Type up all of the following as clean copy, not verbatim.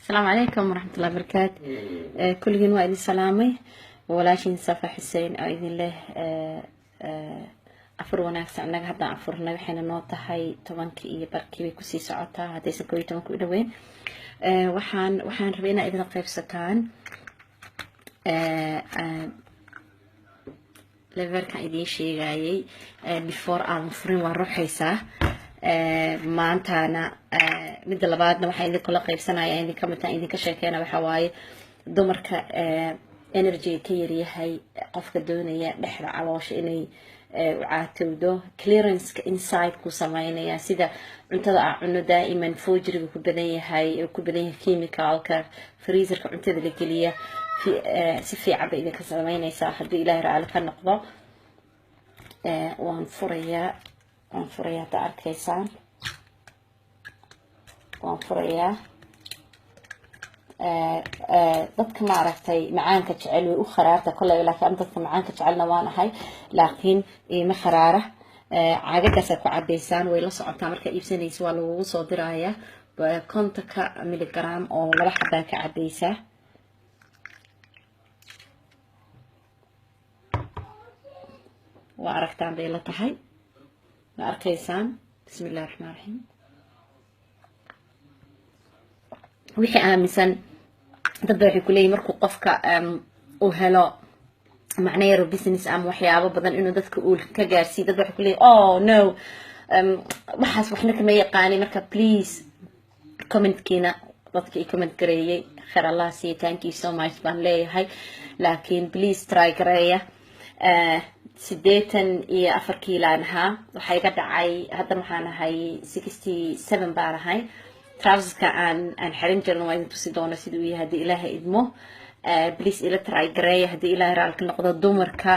السلام عليكم ورحمة الله وبركاته. كل جن وإذن سلامي ولاشين صفا حسين أيذن الله أفر وناكس أنك هذا أفرنا بحين النقطة هاي طبعا كي بركي بكسي ساعتها هذا يسكوي طبعا كل وين وحن ربينا إذن قيف ستان lever kan idiin sheegayay before aan furin waan ruuxaysaa maantana mid labaadna waxaan idin kula qaybsanayaa idin kamid tahay idin ka sheekeena waxa waaye dumarka energy ka yar yahay qofka doonaya dhexda caloosha inay caatowdo clearance ka inside ku sameeynaya sida cuntada aan cuno daa'iman foojriga ku badan yahay chemicalka freezerka cuntada la geliya si fiican bay idinka sameynaysaa haddii ilaahay raali ka noqdo waan furayaa ta arkaysaan waan furayaa dadka ma aragtay macaanka jecel way u kharaarta kolley laakiin dadka macaanka jecelna waan ahay laakiin ima kharaara caagagaas ku cadeysaan way la socotaa marka iibsanaysa waa lagu soo dirayaa 50 miligram oo laba xabaa ka cadeysaa وأركتان بيلا تحي وأركيسان بسم الله الرحمن الرحيم وحي آمسان تبعي كلي مركو قفك وهلا معناه يرو بيزنس وحيابا بدن إنه دتك أقول كجارسي تبعي كلي نو بحس وحنا كما يقاني مركا بليز كومنت كينا dadka comment gareeyay khayr Allah si thank you so much baan leeyahay laakiin please try gareeya 84 kiilaan ahaa waxa iga dhacay hadda waxaan ahay 67 baan ahay trouserska aan xiran jirno waa intuu si doona sidoo yahay hadii Ilaahay idmo please ila try gareeya hadii Ilaahay raalka noqdo dumarka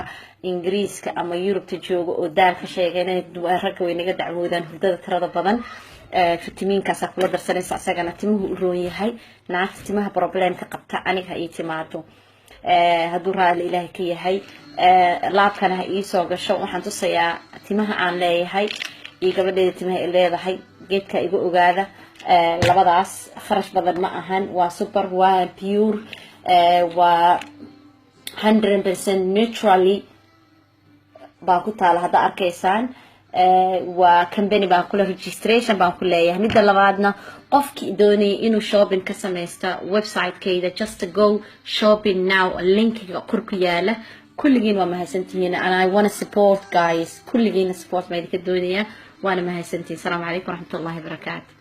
Ingiriiska ama Yurubta jooga oo daalka sheegayna ragga way naga dacwoodaan hurdada tirada badan fitamiinkaas kula darsanaysa asagana timuhu u roon yahay naagta timaha problemka qabta aniga ay timaado hadduu raali Ilaahay ka yahay laabkana ha ii soo gasho waxaan tusayaa timaha aan leeyahay iyo gabadheeda timaha ay leedahay geedka igu ogaada labadaas kharash badan ma ahan waa super waa pure waa 100% naturally baa ku taala hadda arkaysaan waa company baan kula registration baan ku leeyahay midda labaadna qofkii doonay inuu shopping ka sameeysta website-keeda just go shopping now linkiga kor ku yaala kulligiin waa mahadsantihiin and I want to support guys kulligiin support ma idinka doonaya waana mahadsantihiin assalamu alaykum warahmatullahi wabarakatuh